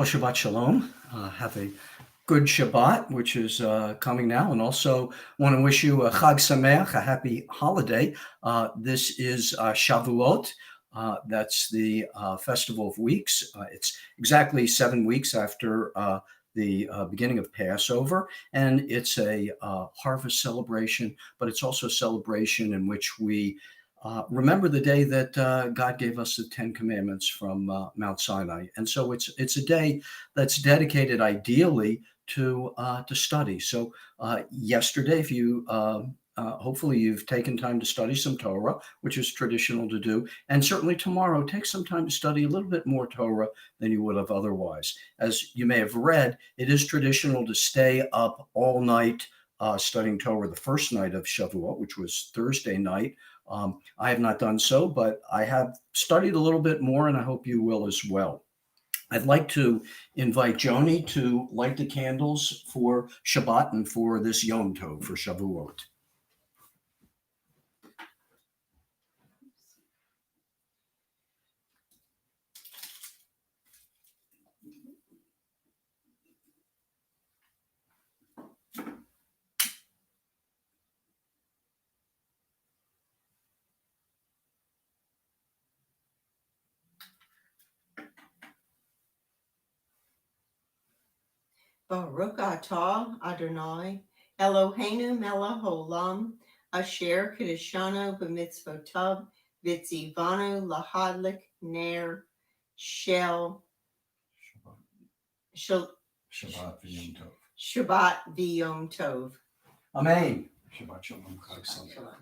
Well, Shabbat Shalom. Have a good Shabbat, which is coming now, and also want to wish you a Chag Sameach, a happy holiday. This is Shavuot. That's the Festival of Weeks. It's exactly 7 weeks after the beginning of Passover, and it's a harvest celebration, but it's also a celebration in which we remember the day that God gave us the Ten Commandments from Mount Sinai, and so it's a day that's dedicated ideally to study. So yesterday, if you hopefully you've taken time to study some Torah, which is traditional to do, and certainly tomorrow take some time to study a little bit more Torah than you would have otherwise. As you may have read, it is traditional to stay up all night studying Torah the first night of Shavuot, which was Thursday night. I have not done so, but I have studied a little bit more, and I hope you will as well. I'd like to invite Joni to light the candles for Shabbat and for this Yom Tov, for Shavuot. Baruch atah Adonai Eloheinu melech haolam asher kiddushanu b'mitzvotav v'tzivanu lahadlik ner shel Shabbat v'Yom Tov. Shabbat v'Yom Tov. Amen. Shabbat Shalom. Chag Sameach.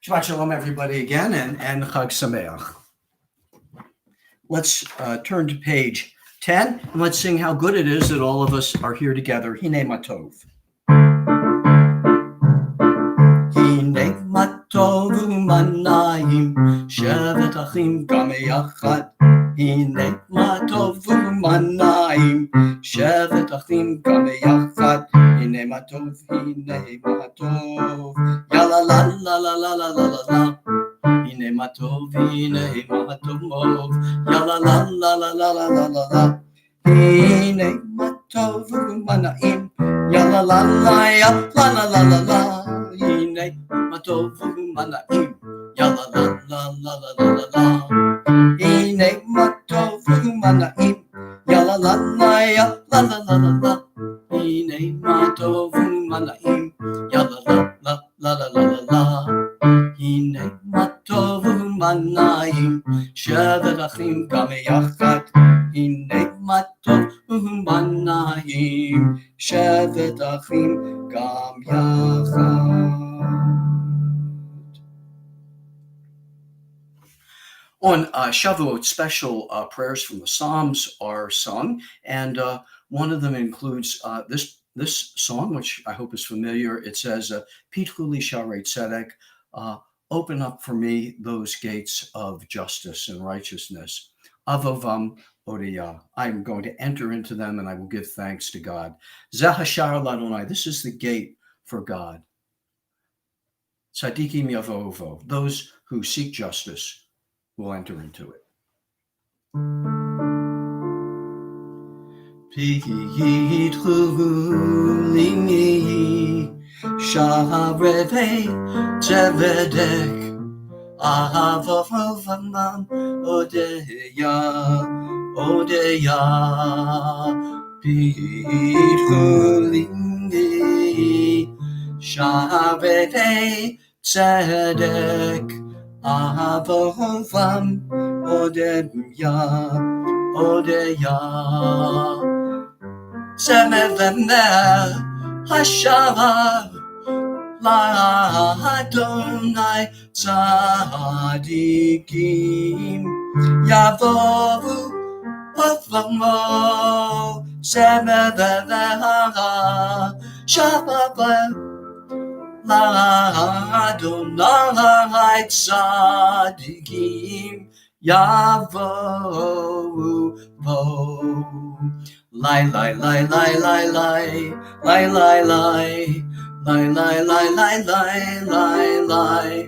Shabbat Shalom, everybody, again, and Chag Sameach. Let's turn to page 10, and let's sing how good it is that all of us are here together. Hine Matov. Hine Matov u'manayim, shevet achim gam yachad. Hine Matov u'manayim, shevet achim gam yachad. Hine Matov, yala la la la la la la la. Hine matov, yala la la la la la la la la. Hine matov u'manayim, yala la la ya la la la la la. Hine matov u'manayim, yala la la la la la la la. Hine matov u'manayim, yala la la ya la la la la la. Hine matov u'manayim, yala la la la la la la la. Hine matov u'manayim, shevet achim gam yachad. Hine matov u'manayim, shevet achim gam yachad. On Shavuot, special prayers from the Psalms are sung, and one of them includes this song, which I hope is familiar. It says, Pitchu li sharei tzedek, open up for me those gates of justice and righteousness. Avovam odiyah. I'm going to enter into them and I will give thanks to God. Zeh hashar l'Adonai. This is the gate for God. Tzadikim yavovo. Those who seek justice will enter into it. Pitchu li sharei tzedek, avovam odiyah, pitchu li sharei tzedek, avovam odiyah, Semevemer hasharav l'Adonai tzadikim yavovu avamo semevemer hasharav l'Adonai tzadikim yavovu bo. Lai lai lai lai lai lai lai lai lai lai lai lai lai lai lai lai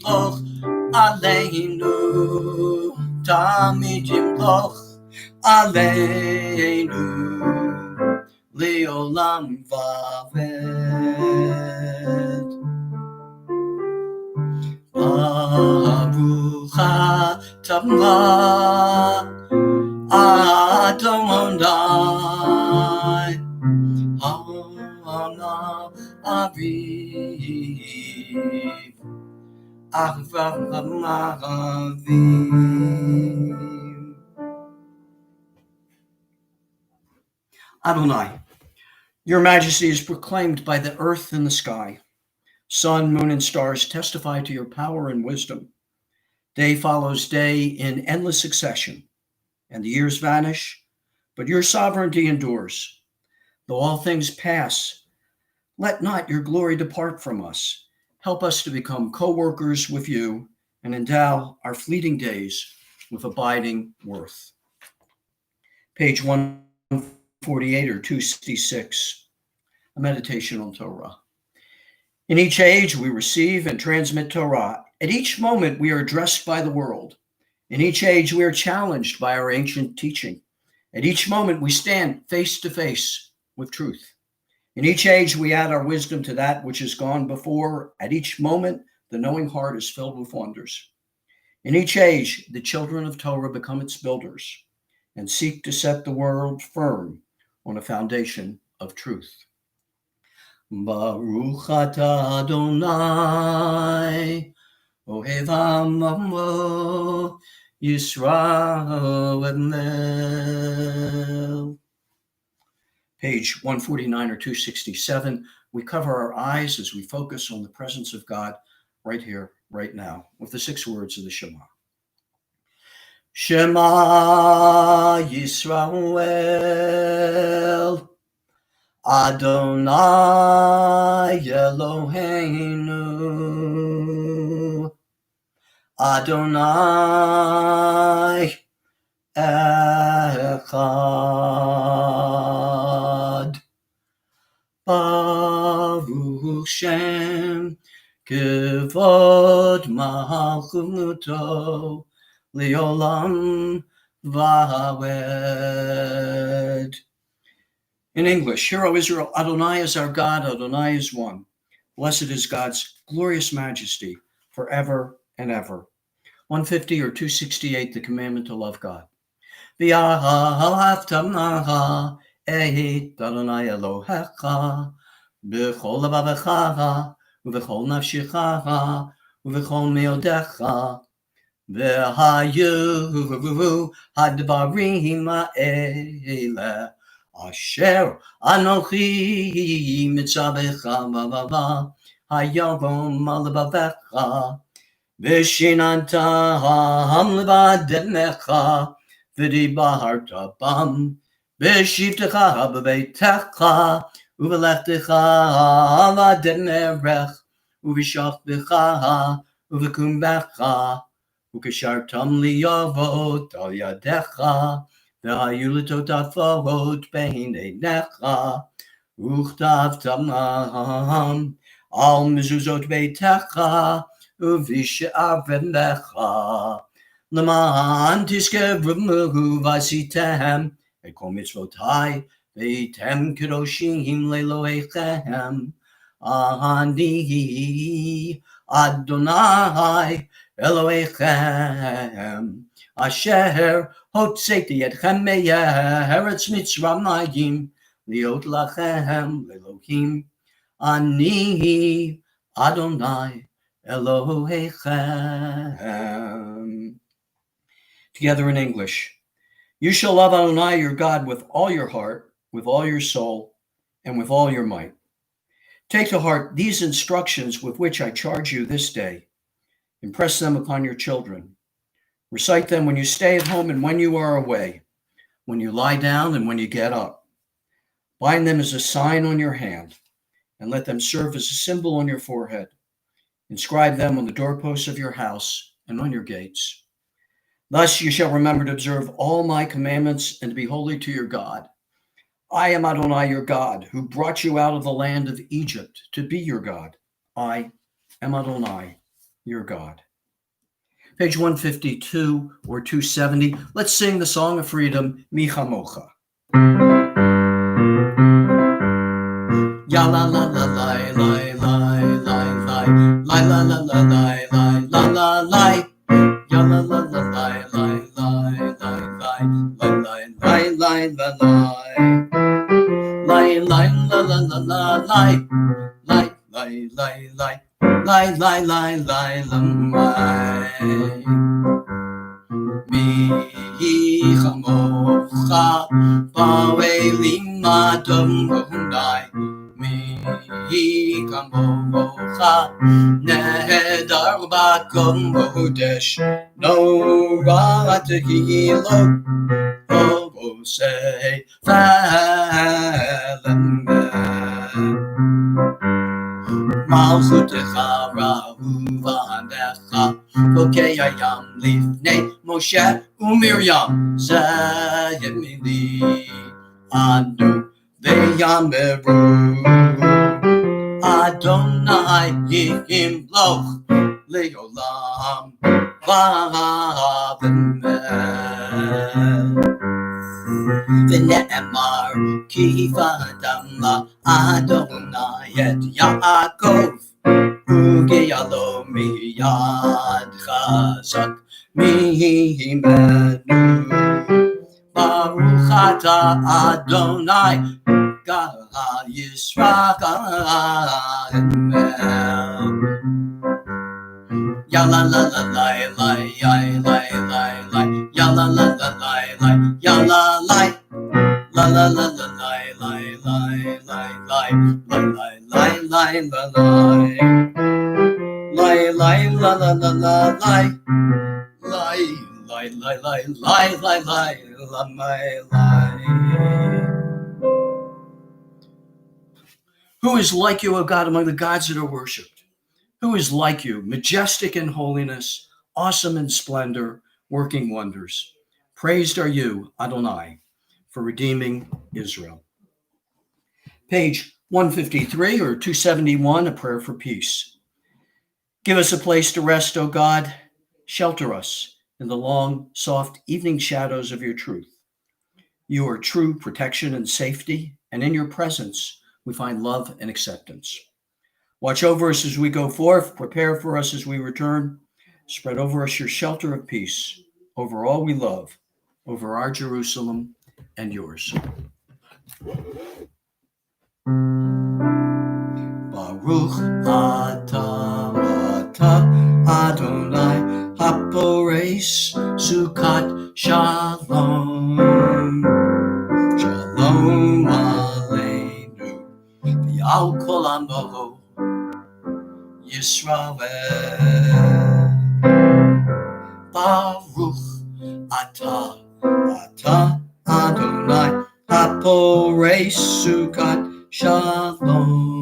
yimloch aleinu, tamid yimloch aleinu, leolam vavet. Baruch atah Adonai, Hana Aviv, Avraham Avim. Adonai, your majesty is proclaimed by the earth and the sky. Sun, moon, and stars testify to your power and wisdom. Day follows day in endless succession, and the years vanish, but your sovereignty endures. Though all things pass, let not your glory depart from us. Help us to become co-workers with you and endow our fleeting days with abiding worth. Page 148 or 266, a meditation on Torah. In each age, we receive and transmit Torah. At each moment, we are addressed by the world. In each age, we are challenged by our ancient teaching. At each moment, we stand face to face with truth. In each age, we add our wisdom to that which has gone before. At each moment, the knowing heart is filled with wonders. In each age, the children of Torah become its builders and seek to set the world firm on a foundation of truth. Baruch atah Adonai, Ohev Amamo, Yisrael. Page 149 or 267, we cover our eyes as we focus on the presence of God right here, right now, with the 6 words of the Shema. Shema Yisrael, Adonai Eloheinu, Adonai Echad. Baruch Shem Kevod Malchuto Leolam Va'ed. In English, Hear, O Israel, Adonai is our God, Adonai is one. Blessed is God's glorious majesty forever and ever. 150 or 268, the commandment to love God. V'ahavta et Adonai Elohecha b'chol levavecha u'v'chol nafshecha u'v'chol meodecha v'hayu hadvarim ha'ele asher anochi mitzavecha v'vava hayavom levavecha v'shinantam levadenecha v'dibarta bam v'shivtecha b'beitecha u'v'lechtecha v'adenerech u'v'shachbecha u'v'kumbecha u'kashartam liyavot al yadecha v'hayu l'totafot b'eineinecha u'chtavtam al mezuzot beitecha u'v'she'avenecha L'man tizkeru v'asitem et kol mitzvotai v'eitem kedoshim le'Elohechem ani Adonai Elohechem asher hotzeiti etchem me'eretz Mitzrayim liot lachem le'Elohim ani Adonai Elohechem. Together in English. You shall love Adonai your God with all your heart, with all your soul, and with all your might. Take to heart these instructions with which I charge you this day. Impress them upon your children. Recite them when you stay at home and when you are away, when you lie down and when you get up. Bind them as a sign on your hand, and let them serve as a symbol on your forehead. Inscribe them on the doorposts of your house and on your gates. Thus you shall remember to observe all my commandments and to be holy to your God. I am Adonai your God, who brought you out of the land of Egypt to be your God. I am Adonai. your God. Page 152 or 270. Let's sing the Song of Freedom, Mi Chamocha. Ya la la la la la la la la la la la la la la la la. Ya la la la la la la la la la la la la la. Lie, lie, la, la, la, la, lie, lie, lie, lie, lie, lie, lie, lie, lie, lie. Mi chamocha, ba'elim adom honai. Mi chamocha, nehedar bakom hodesh, nora tehilo. Oh, say, Malchutecha Rahuvanecha Vokei Hayam Lifnei Moshe uMiriam Zayemili Anu Veyameru Adonai Yimloch Leolam V'Avenel V'ne'emar ki v'adam Adonai et Yaakov Ugeyalo miyad chazak mimenu Baruch ata Adonai Gal Yisrael Ya la la la la la ya la la la ya la la la la la ya la la la la la la la la la la la la la la la la Who is like you, O God, among the gods that are worshipped? Who is like you, majestic in holiness, awesome in splendor, working wonders? Praised are you, Adonai, for redeeming Israel. Page 153 or 271, a prayer for peace. Give us a place to rest, O God. Shelter us in the long, soft evening shadows of your truth. You are true protection and safety, and in your presence we find love and acceptance. Watch over us as we go forth, prepare for us as we return. Spread over us your shelter of peace, over all we love, over our Jerusalem and yours. Baruch atah Adonai hapores sukat shalom. Shalom aleinu v'al kol amo Yisrael. Baruch atah Adonai hapores sukat shalom.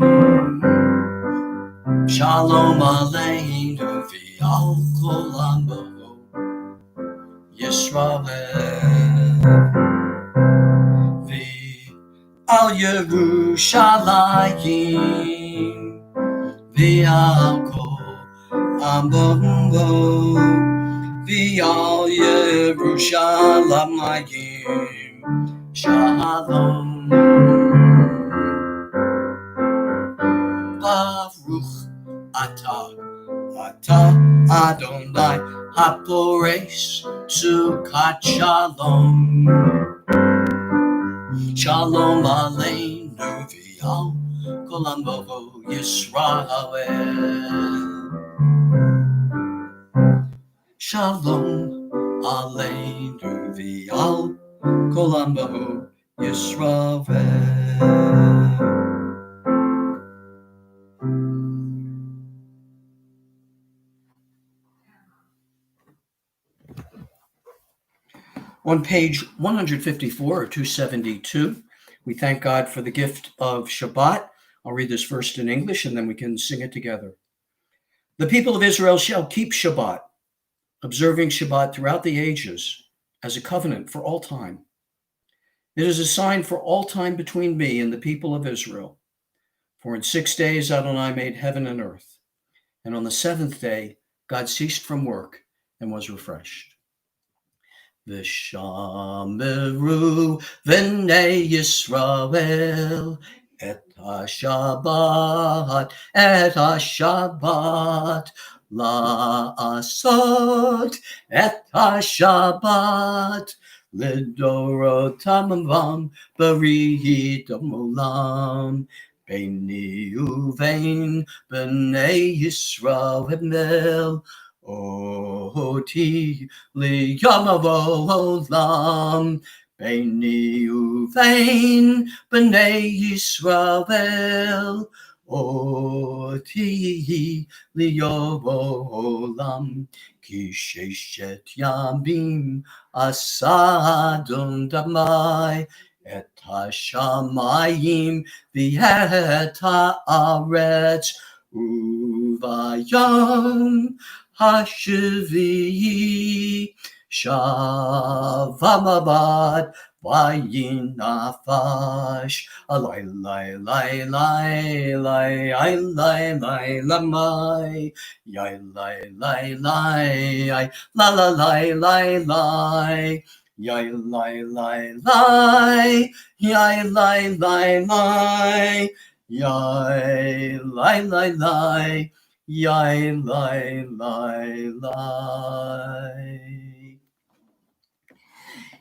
Shalom aleinu v'al kol amo Yisrael. V'al Yerushalayim v'al kol amo v'al Yerushalayim shalom. Baruch atah Adonai hapores sukat shalom. Shalom aleinu v'al kol amo Yisrael. Shalom aleinu v'al kol amo Yisrael. On page 154 or 272, we thank God for the gift of Shabbat. I'll read this first in English and then we can sing it together. The people of Israel shall keep Shabbat, observing Shabbat throughout the ages as a covenant for all time. It is a sign for all time between me and the people of Israel. For in 6 days Adonai made heaven and earth, and on the seventh day God ceased from work and was refreshed. V'shameru v'nei Yisrael et ha-Shabbat, la'asot et ha-Shabbat, lidorotam b'rihitam olam, Beini uvein b'nei Yisrael oti liyamav Beini uvein b'nei Yisrael oti liyovolam ki sheshet yamim asadon damai et hashamayim v'et haaretz uvayom Hashvi Shavamabad Vayinafash Alai Lai Lai Lai Lai Lai Lai Lai Lamai Yai Lai Lai Lai La La Lai Lai Lai Yai Lai Lai Lai Yai Lai Lai Lai Yai Lai Lai Lai Yai, lai, lai, lai.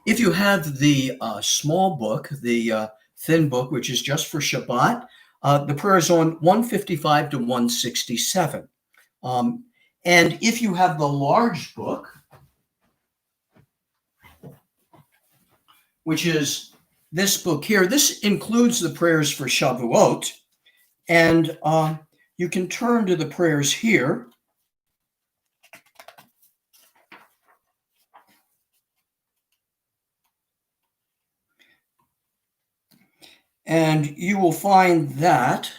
If you have the small book, the thin book, which is just for Shabbat, the prayer is on 155 to 167. And if you have the large book, which is this book here, this includes the prayers for Shavuot. And you can turn to the prayers here. And you will find that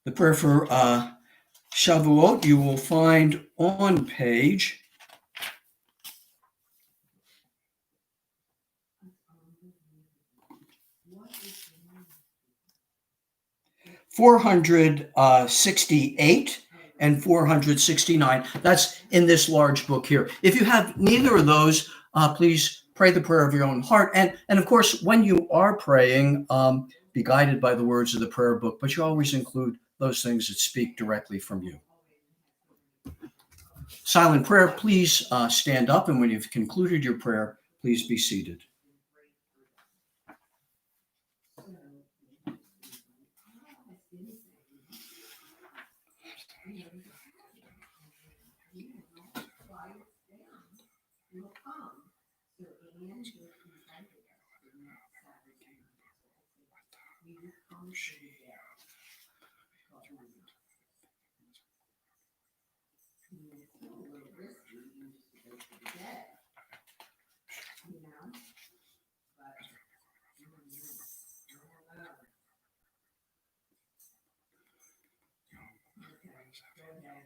the prayer for Shavuot you will find on page 468 and 469. That's in this large book here. If you have neither of those, please pray the prayer of your own heart. And of course, when you are praying, be guided by the words of the prayer book, but you always include those things that speak directly from you. Silent prayer, please stand up. And when you've concluded your prayer, please be seated.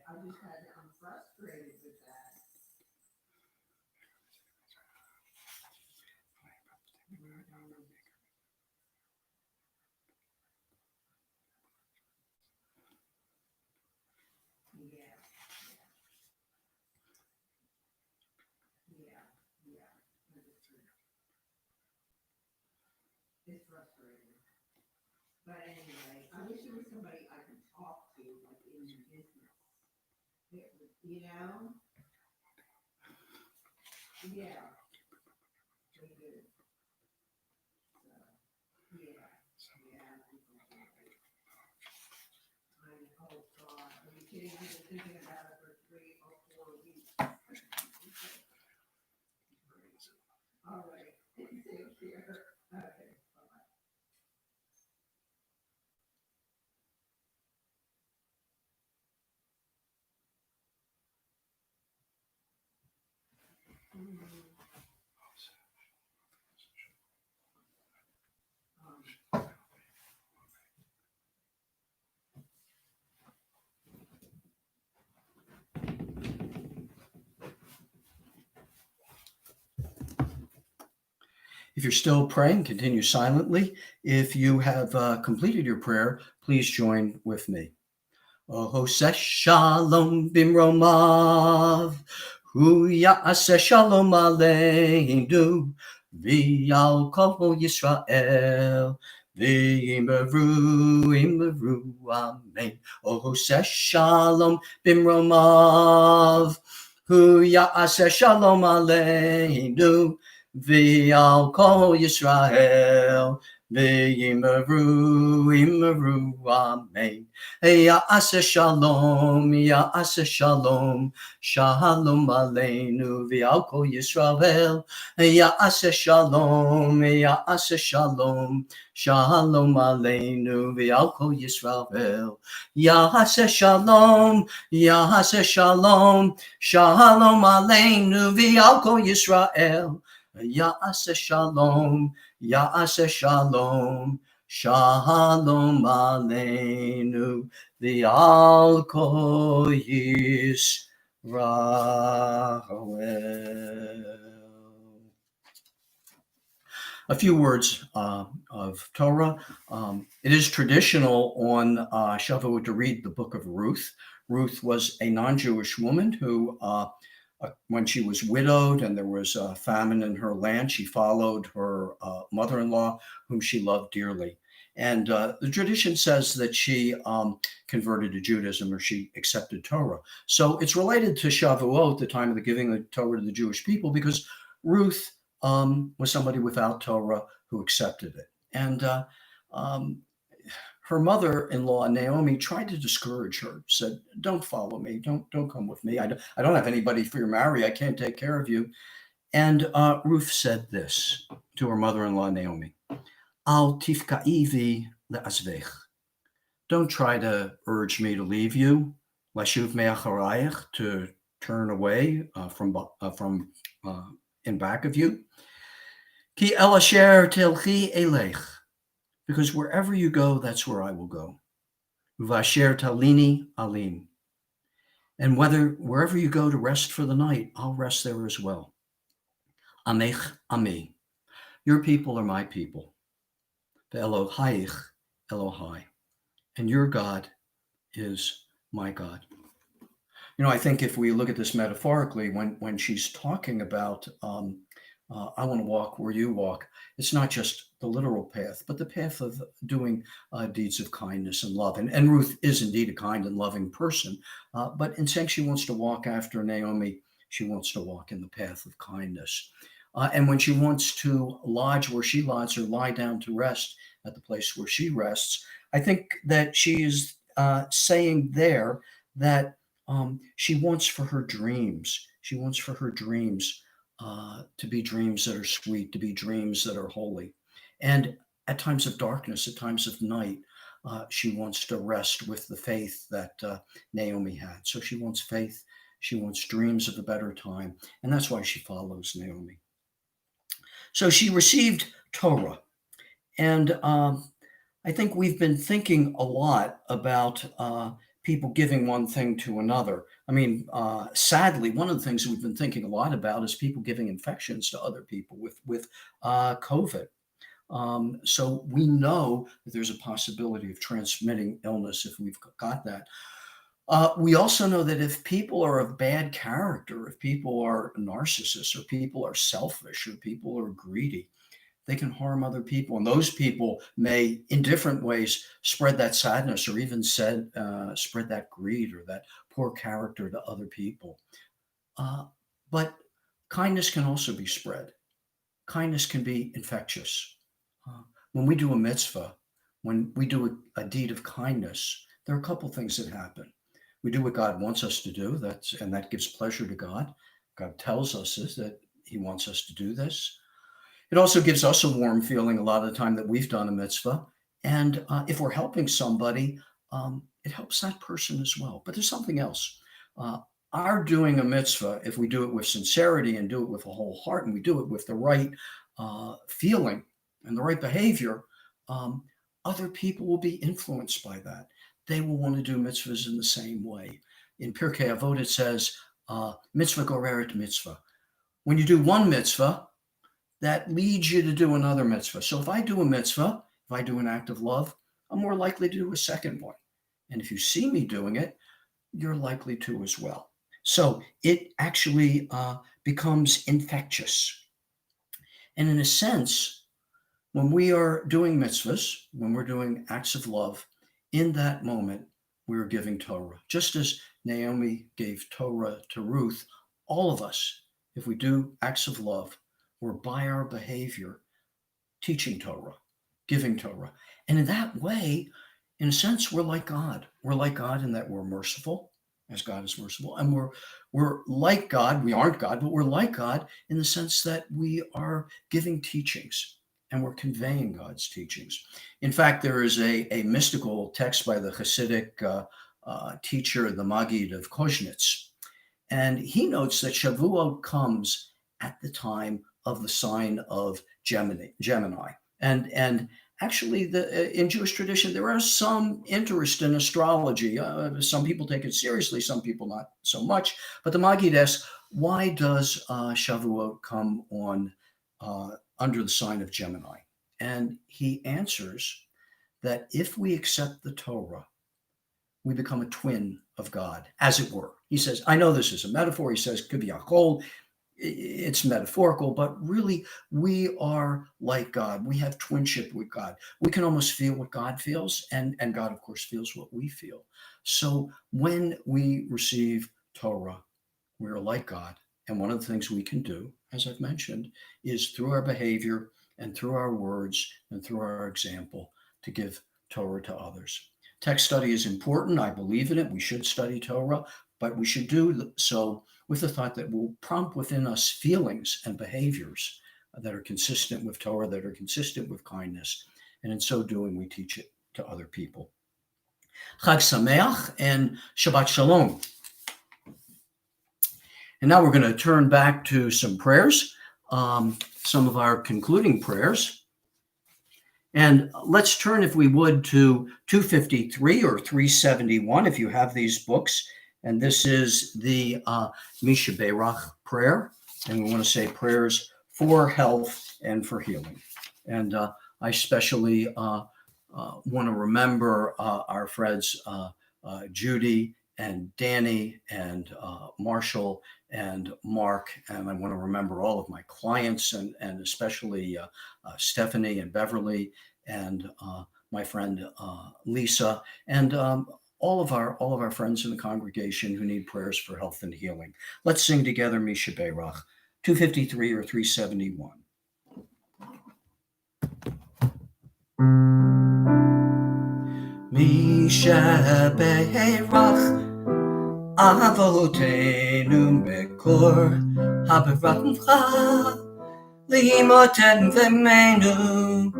I'm frustrated with that. It's frustrating. But anyway, I wish there was somebody I could talk to, like in the business. You know? Yeah. They do. So, yeah. Oh God, are you kidding? I've been thinking about it for 3 or 4 weeks. All right. Take care. Okay. Bye-bye. If you're still praying, continue silently. If you have completed your prayer, please join with me. Oh, shalom bimromav, hu ya'aseh shalom aleinu, v'al kol Yisrael, v'yimeru amen. Oh, shalom bimromav, hu ya'aseh shalom aleinu, v'al kol Yisrael, v'yimeru amen. Ya'aseh shalom, ya'aseh shalom, shalom aleinu v'al kol Yisrael. Ya'aseh shalom, ya'aseh shalom, shalom aleinu v'al kol Yisrael. Ya'aseh shalom, ya'aseh shalom, shalom aleinu v'al kol Yisrael. Ya'aseh shalom, ya'aseh shalom, shalom aleinu v'al kol Yisrael. A few words of Torah. It is traditional on Shavuot to read the book of Ruth. Ruth was a non-Jewish woman who, when she was widowed and there was a famine in her land, she followed her mother-in-law, whom she loved dearly. And the tradition says that she converted to Judaism, or she accepted Torah. So it's related to Shavuot, the time of the giving of Torah to the Jewish people, because Ruth was somebody without Torah who accepted it. And her mother-in-law, Naomi, tried to discourage her, said, don't follow me, don't come with me. I don't have anybody for you to marry. I can't take care of you. And Ruth said this to her mother-in-law, Naomi, Al tifka'ivi le'azvech. Don't try to urge me to leave you, lashuv me'acharayich, to turn away from in back of you. Ki el asher telchi elech. Because wherever you go, that's where I will go. Uvasher talini alim. And wherever you go to rest for the night, I'll rest there as well. Amech ami. Your people are my people. Ve'elohayich Elohai. And your God is my God. You know, I think if we look at this metaphorically, when she's talking about I want to walk where you walk, it's not just the literal path, but the path of doing deeds of kindness and love. And Ruth is indeed a kind and loving person, but in saying she wants to walk after Naomi, she wants to walk in the path of kindness. And when she wants to lodge where she lodges or lie down to rest at the place where she rests, I think that she is saying there that she wants for her dreams. She wants for her dreams to be dreams that are sweet, to be dreams that are holy. And at times of darkness, at times of night, she wants to rest with the faith that Naomi had. So she wants faith. She wants dreams of a better time. And that's why she follows Naomi. So she received Torah. And I think we've been thinking a lot about people giving one thing to another. I mean, sadly, one of the things we've been thinking a lot about is people giving infections to other people with COVID. So we know that there's a possibility of transmitting illness if we've got that. We also know that if people are of bad character, if people are narcissists, or people are selfish, or people are greedy, they can harm other people. And those people may, in different ways, spread that sadness or even spread that greed or that poor character to other people. But kindness can also be spread. Kindness can be infectious. When we do a mitzvah, when we do a deed of kindness, there are a couple things that happen. We do what God wants us to do, and that gives pleasure to God. God tells us that he wants us to do this. It also gives us a warm feeling a lot of the time that we've done a mitzvah. And if we're helping somebody, it helps that person as well. But there's something else. Our doing a mitzvah, if we do it with sincerity and do it with a whole heart, and we do it with the right feeling and the right behavior, other people will be influenced by that. They will want to do mitzvahs in the same way. In Pirkei Avot, it says, mitzvah goreret mitzvah. When you do one mitzvah, that leads you to do another mitzvah. So if I do a mitzvah, if I do an act of love, I'm more likely to do a second one. And if you see me doing it, you're likely to as well. So it actually becomes infectious. And in a sense, when we are doing mitzvahs, when we're doing acts of love, in that moment, we're giving Torah. Just as Naomi gave Torah to Ruth, all of us, if we do acts of love, we're by our behavior teaching Torah, giving Torah. And in that way, in a sense, we're like God. We're like God in that we're merciful, as God is merciful. And we're like God. We aren't God, but we're like God in the sense that we are giving teachings and we're conveying God's teachings. In fact, there is a mystical text by the Hasidic teacher, the Maggid of Koznitz. And he notes that Shavuot comes at the time of the sign of Gemini. And actually, in Jewish tradition, there is some interest in astrology. Some people take it seriously, some people not so much. But the Maggid asks, why does Shavuot come on under the sign of Gemini? And he answers that if we accept the Torah, we become a twin of God, as it were. He says, I know this is a metaphor. He says, Kiviyachol, it's metaphorical, but really we are like God. We have twinship with God. We can almost feel what God feels, and God, of course, feels what we feel. So when we receive Torah, we're like God. And one of the things we can do, as I've mentioned, is through our behavior and through our words and through our example to give Torah to others. Text study is important. I believe in it. We should study Torah, but we should do so with the thought that will prompt within us feelings and behaviors that are consistent with Torah, that are consistent with kindness. And in so doing, we teach it to other people. Chag Sameach and Shabbat Shalom. And now we're going to turn back to some prayers, some of our concluding prayers. And let's turn, if we would, to 253 or 371, if you have these books. And this is the Mi Shebeirach prayer. And we want to say prayers for health and for healing. And I especially want to remember our friends Judy and Danny and Marshall and Mark. And I want to remember all of my clients and especially Stephanie and Beverly and my friend Lisa and all of our friends in the congregation who need prayers for health and healing. Let's sing together Mi Shebeirach, 253 or 371. Mi Shebeirach Avoteinu Mekor Haberamcha Limoten Vemenu.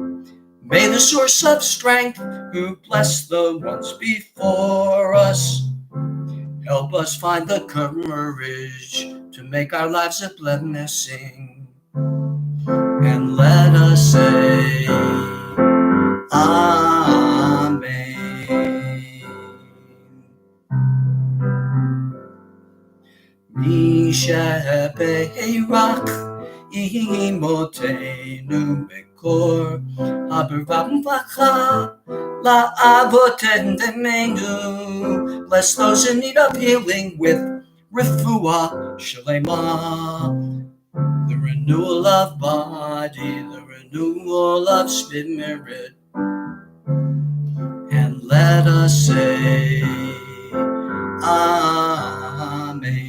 May the source of strength, who bless the ones before us, help us find the courage to make our lives a blessing. And let us say, Amen. Mi Shebeirach Imotenu Mekor Haberamcha La'avotenenu. Bless those in need of healing with refuah shalema, the renewal of body, the renewal of spirit. And let us say, Amen.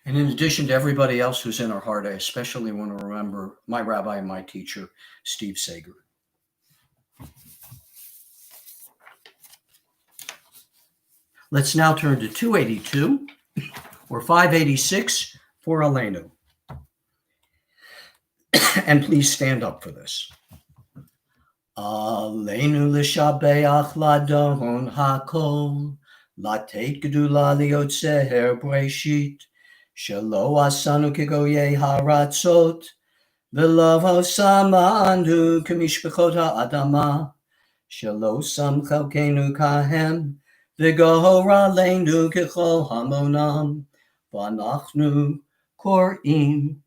And in addition to everybody else who's in our heart, I especially want to remember my rabbi and my teacher, Steve Sager. Let's now turn to 282 or 586 for Aleinu. And please stand up for this. Aleinu l'shabeach ladon hakol, latet gedula liotzer breshit, shelo asanu kegoye haratzot, v'lo samanu k'mishpachot ha'adama, Shelo sam chalkenu kahem, v'gohor aleinu kechol hamonam, v'anachnu korim,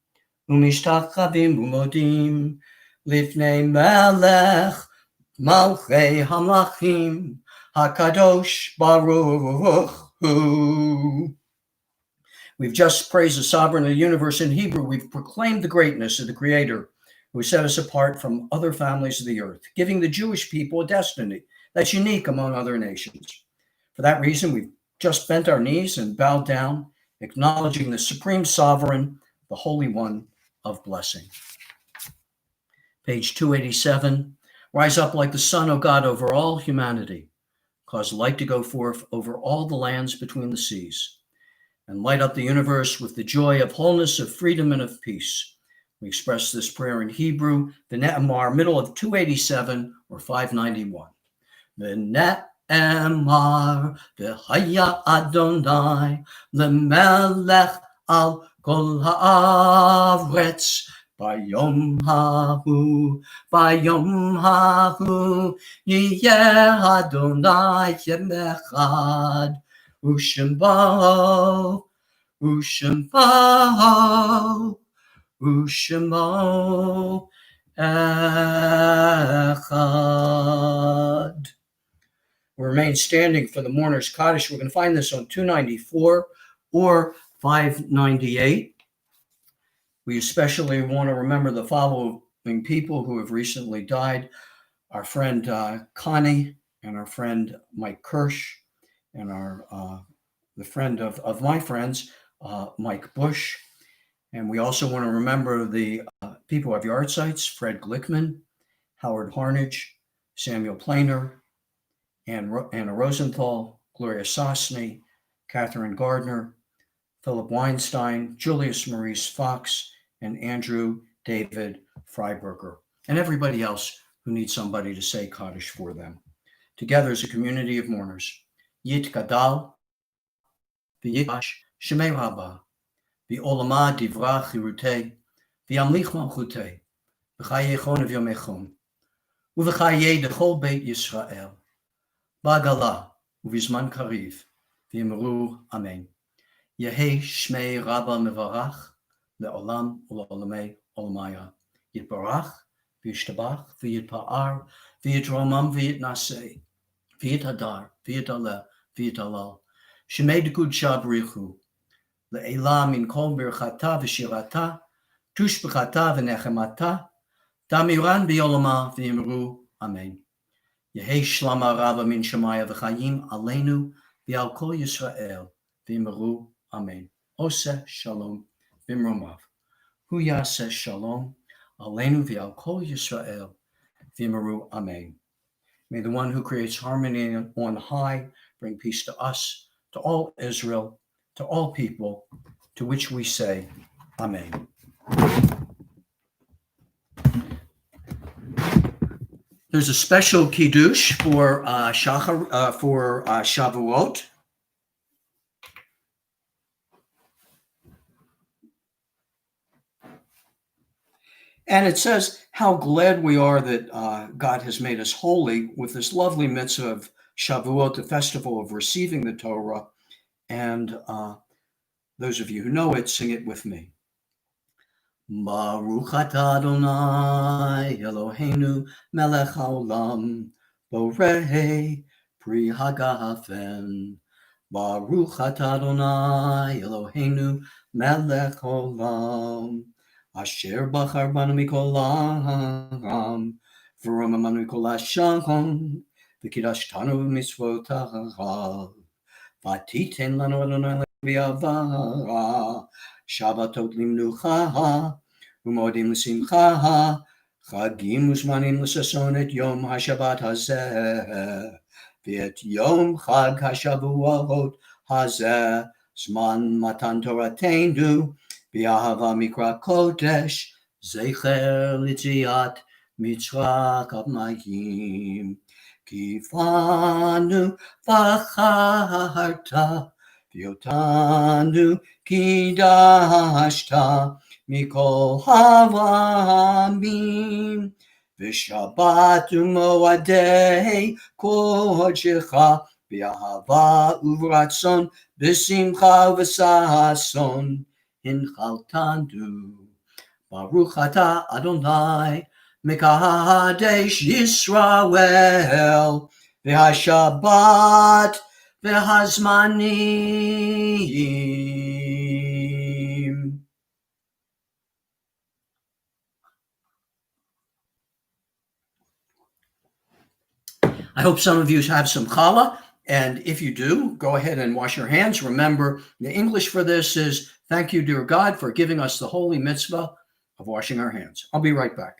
umishtachavim umodim, lifnei melech malchei hamlachim, hakadosh baruch hu. We've just praised the sovereign of the universe in Hebrew. We've proclaimed the greatness of the Creator who set us apart from other families of the earth, giving the Jewish people a destiny that's unique among other nations. For that reason, we've just bent our knees and bowed down, acknowledging the supreme sovereign, the Holy One of blessing. Page 287. Rise up like the sun, O God, over all humanity. Cause light to go forth over all the lands between the seas, and light up the universe with the joy of wholeness, of freedom, and of peace. We express this prayer in Hebrew, the Ne'emar, middle of 287 or 591. The Ne'emar, v'haya Adonai, lemelech al kol haaretz, bayom hahu, yiyeh Adonai yem echad, u'shemo, Ushemo Echad. We remain standing for the mourner's Kaddish. We're going to find this on 294 or 598. We especially want to remember the following people who have recently died. Our friend Connie and our friend Mike Kirsch and the friend of my friends, Mike Bush. And we also want to remember the people who have yard sites: Fred Glickman, Howard Harnage, Samuel Planer, Anna Rosenthal, Gloria Sosny, Catherine Gardner, Philip Weinstein, Julius Maurice Fox, and Andrew David Freiberger, and everybody else who needs somebody to say Kaddish for them. Together as a community of mourners. Yit Gadal, V'yitash Shemei Rabbah, V'olama Divra Chirutei, V'yamlich Malchutei, V'chayei Chon V'yomechon, U'v'chayei Dechol Beit Yisrael, Ba'gala, U'v'zman Kariv, V'yimru Amen. Yehei Shmei Rabbah Mevarach, Le'olam U'l'olamei Olamaya, Yitbarach, V'yishtabach, V'yitpa'ar, V'yitromam V'yitnasei, V'yitadar, V'yitaleh, V'yitalal, Shemei Dekud Shabrichu, Le'elam min kol birchata v'shirata, tushbechata v'nechemata, Damiran b'yolama v'yimru Amen. Yehei shlama rava min Shemaya v'chayim aleinu v'al kol Yisrael v'yimru Amen. Oseh shalom v'imromav. Hu yaseh shalom aleinu v'al kol Yisrael v'yimru Amen. May the one who creates harmony on high bring peace to us, to all Israel, to all people, to which we say, Amen. There's a special kiddush for Shavuot. And it says how glad we are that God has made us holy with this lovely mitzvah of Shavuot, the festival of receiving the Torah. And those of you who know it, sing it with me. Baruch atah Adonai Eloheinu melech haolam borei pri hagafen. Baruch atah Adonai Eloheinu melech haolam asher bachar banu mikol ha'am v'romamanu mikol ha'sham v'kidashtanu mitzvotav v'titen lanu Adonai v'yavah Shabbatot limnucha u'modim l'simcha chagim u'zmanim l'sason et yom ha'shabbat hazeh v'et yom chag ha'shavuot hazeh zman matan torateinu v'ahava mikra kodesh zecher l'tziat mitzvah kamayim kifanu v'charta v'yotanu kidashta mikol havamim v'shabbat u'moadei kodecha v'ahava uvratzon v'simcha v'sason hinchaltanu. Baruch atah Adonai Mekadesh Yisrael v'hashabbat v'hazmanim. I hope some of you have some challah, and if you do, go ahead and wash your hands. Remember, the English for this is, thank you, dear God, for giving us the holy mitzvah of washing our hands. I'll be right back.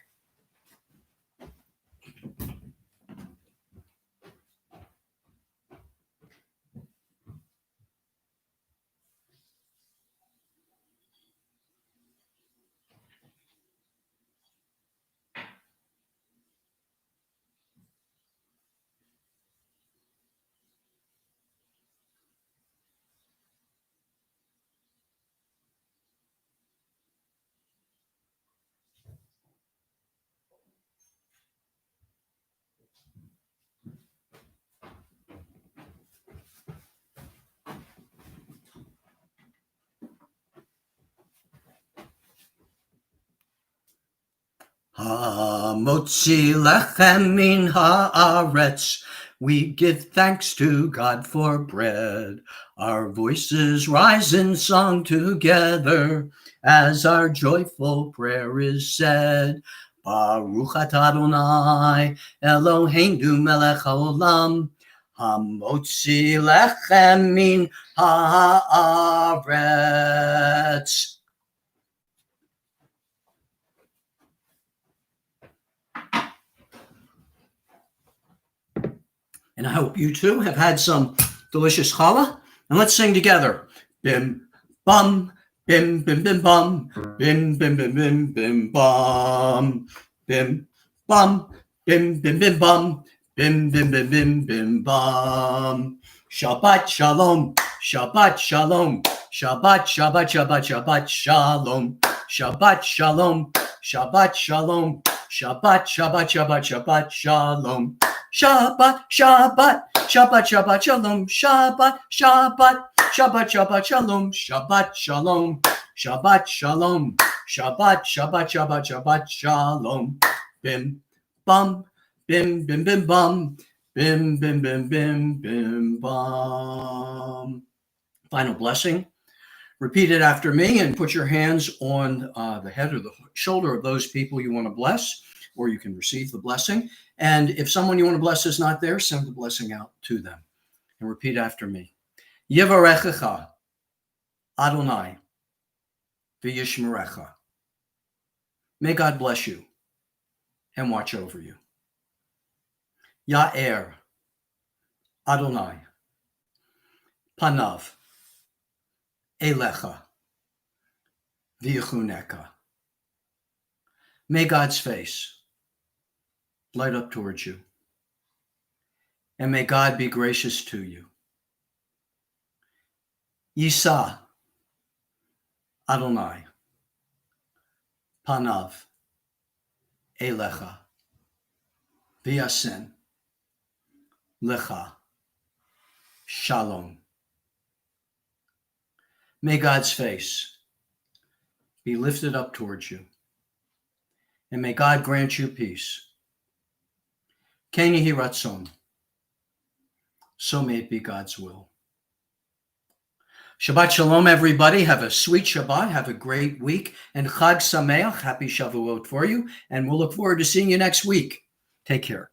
Motzi lechem min haaretz. We give thanks to God for bread. Our voices rise in song together as our joyful prayer is said. Baruch atah Adonai Eloheinu melech haolam hamotzi lechem min haaretz. And I hope you too have had some delicious challah. And let's sing together. Bim, bum, bim, bim, bim, bum, bim, bim, bim, bim, bim, bum, bim, bum, bim, bim, bim, bum, bim, bim, bim, bim, bim, bum. Shabbat shalom, Shabbat shalom, Shabbat, Shabbat, Shabbat, Shabbat shalom, Shabbat shalom, Shabbat shalom, Shabbat, Shabbat, Shabbat, Shabbat shalom. Shabbat, Shabbat, Shabbat, Shabbat, Shalom, Shabbat, Shabbat, Shabbat, Shabbat, Shalom, Shabbat, Shalom, Shabbat, Shalom, Shabbat, Shabbat, Shabbat, Shabbat, Shalom. Bim, bum, bim, bim, bim, bum, bim, bim, bim, bim, bim, bum. Final blessing. Repeat it after me and put your hands on the head or the shoulder of those people you want to bless, or you can receive the blessing. And if someone you want to bless is not there, send the blessing out to them. And repeat after me. Yevarechecha Adonai v'yishmerecha. May God bless you and watch over you. Ya'er Adonai panav elecha v'yichuneka. May God's face light up towards you, and may God be gracious to you. Yisa Adonai panav elecha v'yasen lecha shalom. May God's face be lifted up towards you, and may God grant you peace. Ken yehi ratzon. So may it be God's will. Shabbat shalom, everybody. Have a sweet Shabbat. Have a great week. And Chag Sameach. Happy Shavuot for you. And we'll look forward to seeing you next week. Take care.